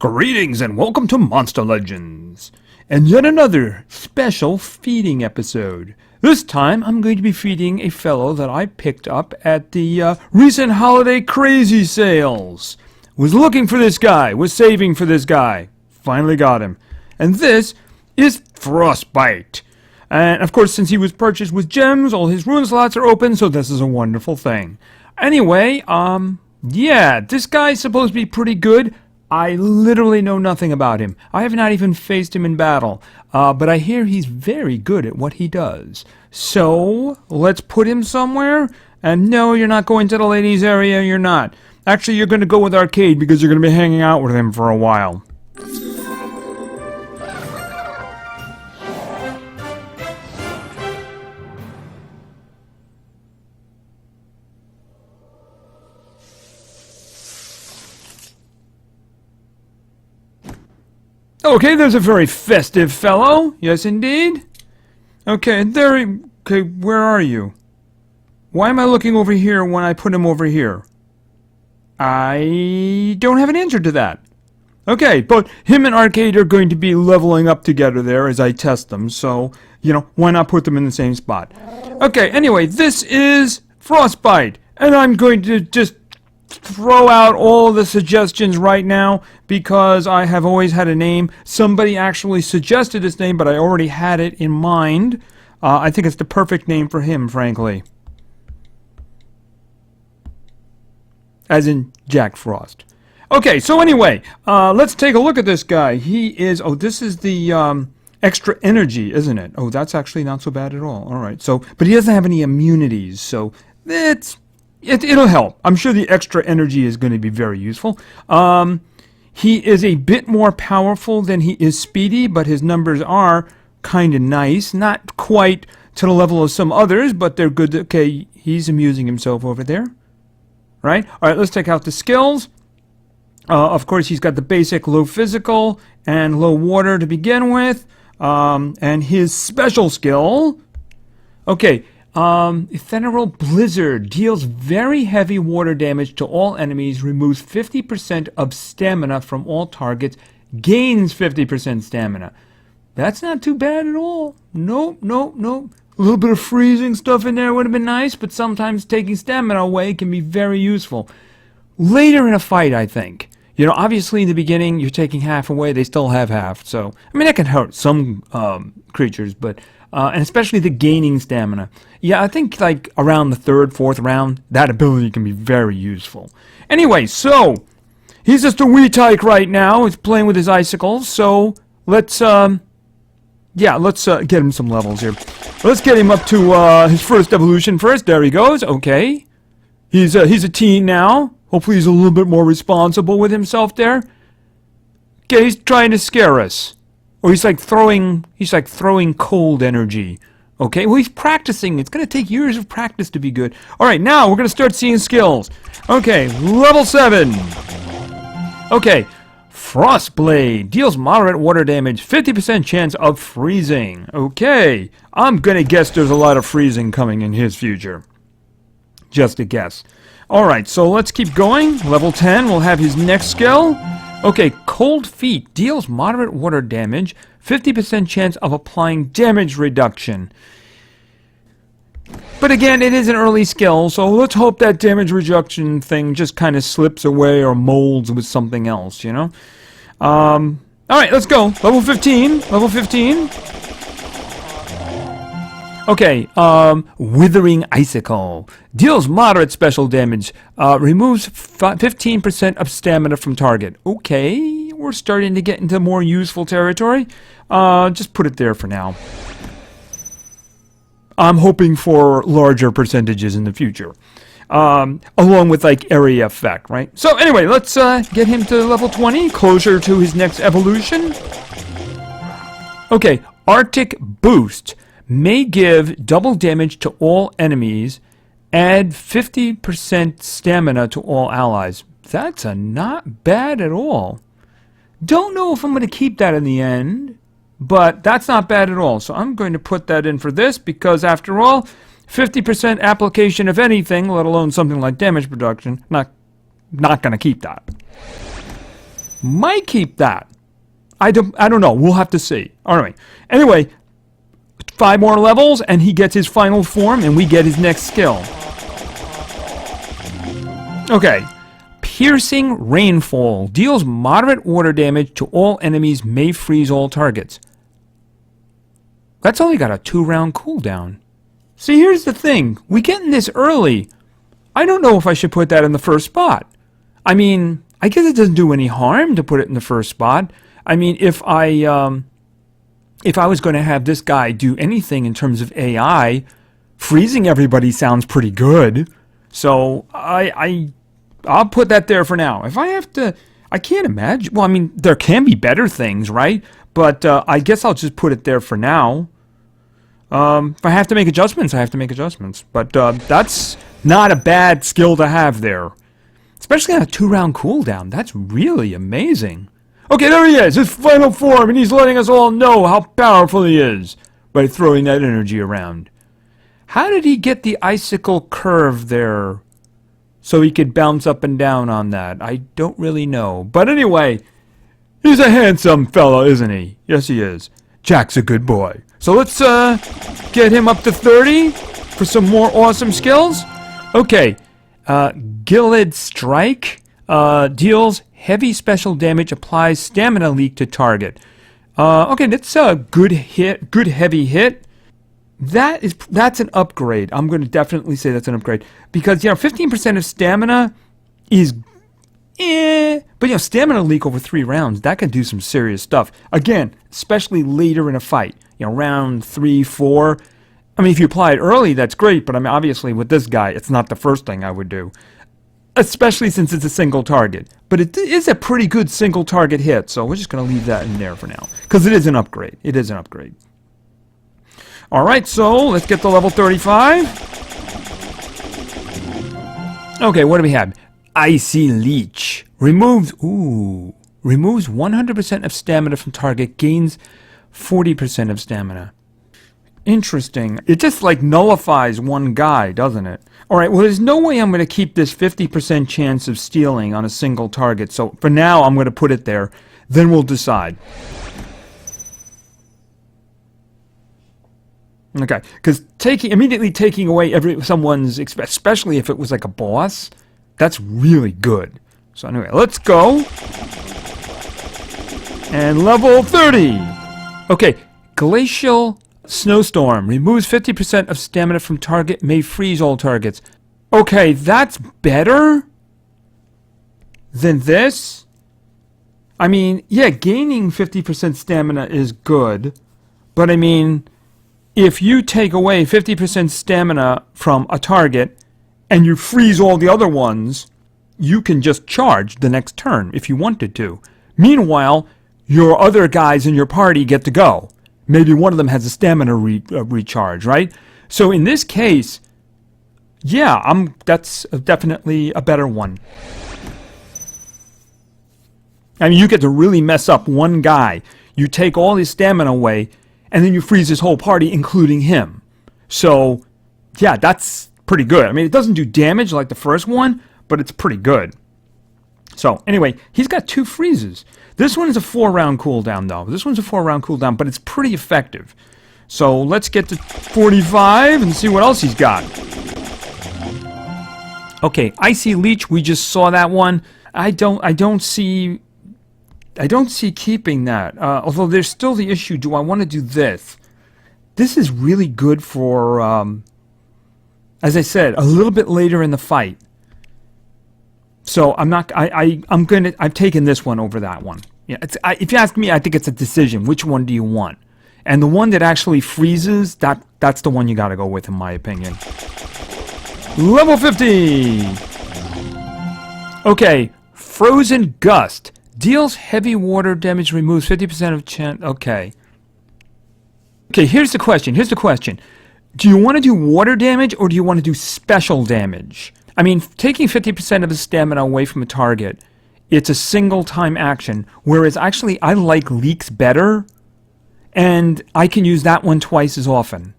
Greetings and welcome to Monster Legends, and yet another special feeding episode. This time I'm going to be feeding a fellow that I picked up at the recent holiday crazy sales. Was looking for this guy, was saving for this guy. Finally got him. And this is Frostbite. And of course, since he was purchased with gems, all his rune slots are open, so this is a wonderful thing. Anyway, yeah, this guy's supposed to be pretty good. I literally know nothing about him. I have not even faced him in battle. But I hear he's very good at what he does. So, let's put him somewhere. And no, you're not going to the ladies' area, you're not. Actually, you're going to go with Arcade because you're going to be hanging out with him for a while. Okay, there's a very festive fellow. Yes, indeed. Okay, okay, where are you? Why am I looking over here when I put him over here? I don't have an answer to that. Okay, but him and Arcade are going to be leveling up together there as I test them, so, you know, why not put them in the same spot? Okay, anyway, this is Frostbite, and I'm going to just throw out all the suggestions right now because I have always had a name. Somebody actually suggested this name, but I already had it in mind. I think it's the perfect name for him, frankly. As in Jack Frost. Okay, so anyway, let's take a look at this guy. He is, oh, this is the extra energy, isn't it? Oh, that's actually not so bad at all. All right, so, but he doesn't have any immunities, so it'll help. I'm sure the extra energy is going to be very useful. He is a bit more powerful than he is speedy, but his numbers are kind of nice. Not quite to the level of some others, but they're good. Okay, he's amusing himself over there. Right? All right, let's check out the skills. Of course, he's got the basic low physical and low water to begin with. And his special skill... Okay, Ephemeral Blizzard deals very heavy water damage to all enemies, removes 50% of stamina from all targets, gains 50% stamina. That's not too bad at all. Nope. A little bit of freezing stuff in there would have been nice, but sometimes taking stamina away can be very useful. Later in a fight, I think. You know, obviously in the beginning, you're taking half away, they still have half. So, I mean, that can hurt some creatures, but... and especially the gaining stamina. Yeah, I think like around the 3rd, 4th round, that ability can be very useful. Anyway, so, he's just a wee tyke right now. He's playing with his icicles, so let's get him some levels here. Let's get him up to his first evolution first. There he goes. Okay. He's a teen now. Hopefully he's a little bit more responsible with himself there. Okay, he's trying to scare us. Or he's like throwing cold energy. Okay, well he's practicing. It's going to take years of practice to be good. Alright, now we're going to start seeing skills. Okay, level 7. Okay, Frostblade deals moderate water damage, 50% chance of freezing. Okay, I'm going to guess there's a lot of freezing coming in his future. Just a guess. Alright, so let's keep going. Level 10, we'll have his next skill. Okay, Cold Feet deals moderate water damage, 50% chance of applying damage reduction. But again, it is an early skill, so let's hope that damage reduction thing just kind of slips away or molds with something else, you know? Alright, let's go. Level 15. Level 15. Okay, Withering Icicle. Deals moderate special damage. Removes 15% of stamina from target. Okay, we're starting to get into more useful territory. Just put it there for now. I'm hoping for larger percentages in the future. Along with, like, area effect, right? So, anyway, let's get him to level 20, closer to his next evolution. Okay, Arctic Boost. May give double damage to all enemies, add 50% stamina to all allies. That's not bad at all. Don't know if I'm going to keep that in the end, but that's not bad at all. So I'm going to put that in for this because, after all, 50% application of anything, let alone something like damage reduction, not going to keep that. Might keep that. I don't know. We'll have to see. All right. Anyway, 5 more levels, and he gets his final form, and we get his next skill. Okay. Piercing Rainfall. Deals moderate water damage to all enemies, may freeze all targets. That's only got a 2-round cooldown. See, here's the thing. We getting this early. I don't know if I should put that in the first spot. I mean, I guess it doesn't do any harm to put it in the first spot. I mean, if I was going to have this guy do anything in terms of AI, freezing everybody sounds pretty good. So I'll put that there for now. If I have to, I can't imagine. Well, I mean, there can be better things, right? But I guess I'll just put it there for now. If I have to make adjustments, I have to make adjustments. But that's not a bad skill to have there. Especially on a 2-round cooldown. That's really amazing. Okay, there he is, his final form, and he's letting us all know how powerful he is by throwing that energy around. How did he get the icicle curve there so he could bounce up and down on that? I don't really know. But anyway, he's a handsome fella, isn't he? Yes, he is. Jack's a good boy. So let's get him up to 30 for some more awesome skills. Okay, Gilded Strike deals heavy special damage, applies stamina leak to target. Okay, that's a good hit, good heavy hit. That's an upgrade. I'm going to definitely say that's an upgrade because 15% of stamina is but stamina leak over 3 rounds, that can do some serious stuff. Again, especially later in a fight, round 3, 4. I mean, if you apply it early, that's great, but I mean, obviously with this guy, it's not the first thing I would do. Especially since it's a single target. But it is a pretty good single target hit, so we're just going to leave that in there for now. Because it is an upgrade. It is an upgrade. Alright, so let's get to level 35. Okay, what do we have? Icy Leech. Removes 100% of stamina from target, gains 40% of stamina. Interesting. It just like nullifies one guy, doesn't it? Alright, well there's no way I'm going to keep this 50% chance of stealing on a single target. So for now I'm going to put it there. Then we'll decide. Okay, because immediately taking away someone's, especially if it was like a boss, that's really good. So anyway, let's go. And level 30. Okay, Glacial Snowstorm. Removes 50% of stamina from target. May freeze all targets. Okay, that's better than this. I mean, yeah, gaining 50% stamina is good. But I mean, if you take away 50% stamina from a target and you freeze all the other ones, you can just charge the next turn if you wanted to. Meanwhile, your other guys in your party get to go. Maybe one of them has a stamina recharge, right? So in this case, yeah, that's definitely a better one. I mean, you get to really mess up one guy. You take all his stamina away, and then you freeze his whole party, including him. So, yeah, that's pretty good. I mean, it doesn't do damage like the first one, but it's pretty good. So, anyway, he's got 2 freezes. This one is a 4-round cooldown, though. This one's a 4-round cooldown, but it's pretty effective. So, let's get to 45 and see what else he's got. Okay, Icy Leech, we just saw that one. I don't see keeping that. Although there's still the issue, do I want to do this? This is really good for, as I said, a little bit later in the fight. So I've taken this one over that one. Yeah, if you ask me, I think it's a decision. Which one do you want? And the one that actually freezes, that's the one you got to go with, in my opinion. Level 50. Okay, Frozen Gust. Deals heavy water damage, removes 50% of chance. Okay. Okay, here's the question. Do you want to do water damage or do you want to do special damage? I mean, taking 50% of the stamina away from a target, it's a single time action. Whereas actually, I like leaks better. And I can use that one twice as often.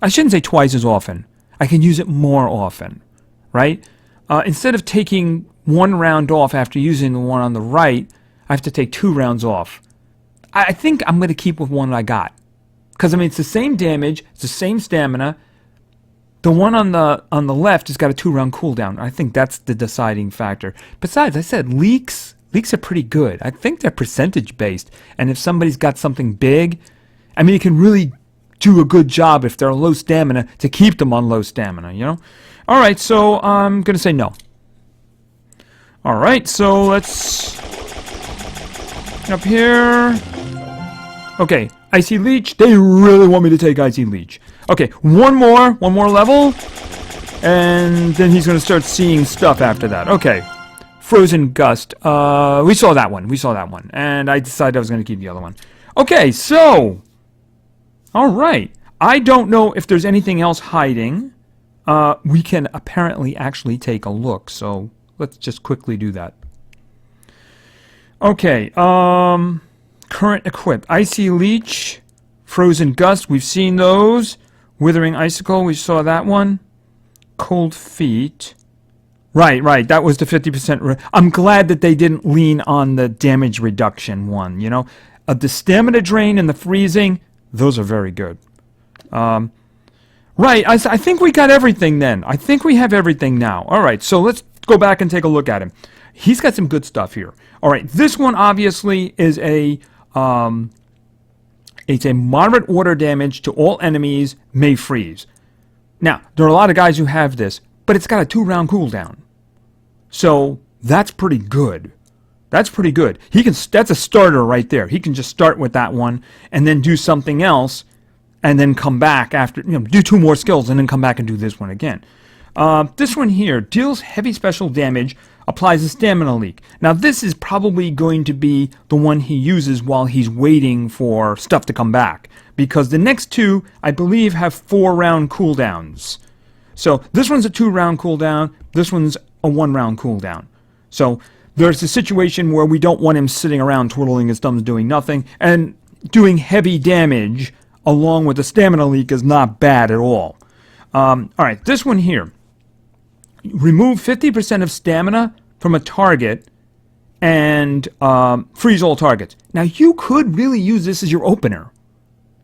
I shouldn't say twice as often. I can use it more often. Right? Instead of taking 1 round off after using the one on the right, I have to take 2 rounds off. I think I'm going to keep with one I got. Because, I mean, it's the same damage, it's the same stamina. The one on the left has got a 2-round cooldown. I think that's the deciding factor. Besides, I said leaks are pretty good. I think they're percentage-based. And if somebody's got something big, I mean, you can really do a good job if they're low stamina to keep them on low stamina, you know? All right, so I'm going to say no. All right, so let's... up here. Okay, Icy Leech. They really want me to take Icy Leech. Okay, one more level. And then he's going to start seeing stuff after that. Okay, Frozen Gust. We saw that one. And I decided I was going to keep the other one. Okay, so... all right. I don't know if there's anything else hiding. We can apparently actually take a look. So let's just quickly do that. Okay. Current equipped. Icy Leech. Frozen Gust. We've seen those. Withering Icicle. We saw that one. Cold Feet. Right. That was the 50%. I'm glad that they didn't lean on the damage reduction one, you know. The stamina drain and the freezing, those are very good. Right, I think we got everything then. I think we have everything now. All right, so let's go back and take a look at him. He's got some good stuff here. All right, this one obviously is it's a moderate water damage to all enemies, may freeze. Now, there are a lot of guys who have this, but it's got a 2-round cooldown. So, that's pretty good. That's pretty good. That's a starter right there. He can just start with that one and then do something else and then come back after, do 2 more skills and then come back and do this one again. This one here deals heavy special damage, applies a stamina leak. Now this is probably going to be the one he uses while he's waiting for stuff to come back, because the next 2, I believe, have 4-round cooldowns. So this one's a 2-round cooldown, this one's a 1-round cooldown. So there's a situation where we don't want him sitting around twiddling his thumbs doing nothing, and doing heavy damage along with the stamina leak is not bad at all. Alright, this one here. Remove 50% of stamina from a target and freeze all targets. Now you could really use this as your opener.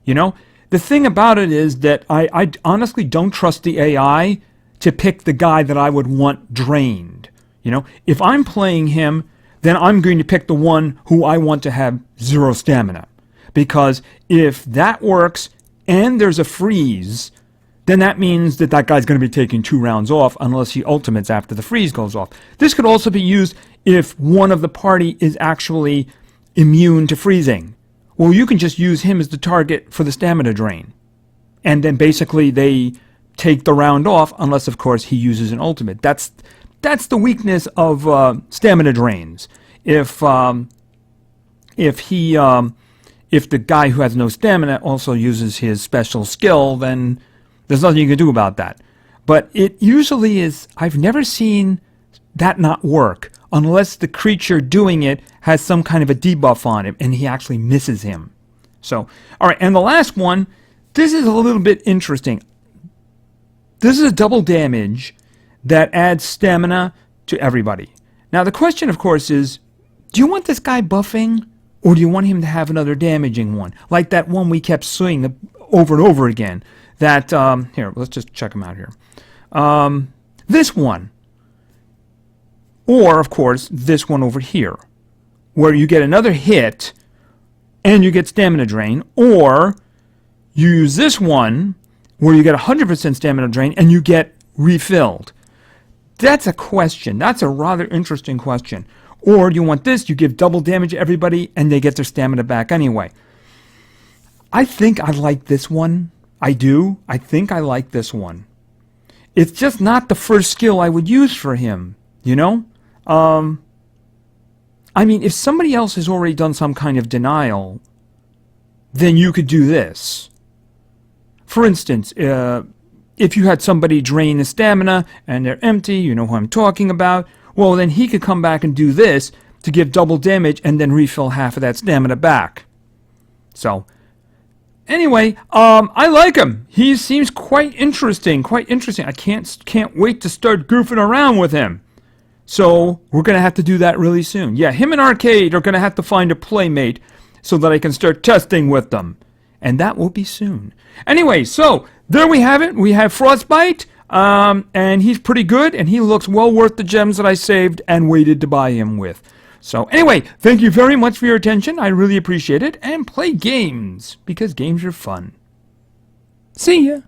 You know? The thing about it is that I honestly don't trust the AI to pick the guy that I would want drained. You know, if I'm playing him, then I'm going to pick the one who I want to have 0 stamina. Because if that works and there's a freeze, then that means that that guy's going to be taking 2 rounds off unless he ultimates after the freeze goes off. This could also be used if one of the party is actually immune to freezing. Well, you can just use him as the target for the stamina drain. And then basically they take the round off unless, of course, he uses an ultimate. That's the weakness of stamina drains. If the guy who has no stamina also uses his special skill, then there's nothing you can do about that. But it usually is, I've never seen that not work unless the creature doing it has some kind of a debuff on him and he actually misses him. So, alright, and the last one, this is a little bit interesting. This is a double damage that adds stamina to everybody. Now the question, of course, is, do you want this guy buffing, or do you want him to have another damaging one? Like that one we kept seeing over and over again. That, here, let's just check him out here. This one. Or, of course, this one over here. Where you get another hit, and you get stamina drain. Or, you use this one, where you get 100% stamina drain, and you get refilled. That's a question. That's a rather interesting question. Or do you want this, you give double damage to everybody, and they get their stamina back anyway. I think I like this one. I do. I think I like this one. It's just not the first skill I would use for him, you know? I mean, if somebody else has already done some kind of denial, then you could do this. For instance, if you had somebody drain the stamina and they're empty, you know who I'm talking about, well, then he could come back and do this to give double damage and then refill half of that stamina back. So, anyway, I like him. He seems quite interesting, I can't wait to start goofing around with him. So we're going to have to do that really soon. Yeah, him and Arcade are going to have to find a playmate so that I can start testing with them. And that will be soon. Anyway, so there we have it. We have Frostbite, and he's pretty good, and he looks well worth the gems that I saved and waited to buy him with. So anyway, thank you very much for your attention. I really appreciate it. And play games, because games are fun. See ya.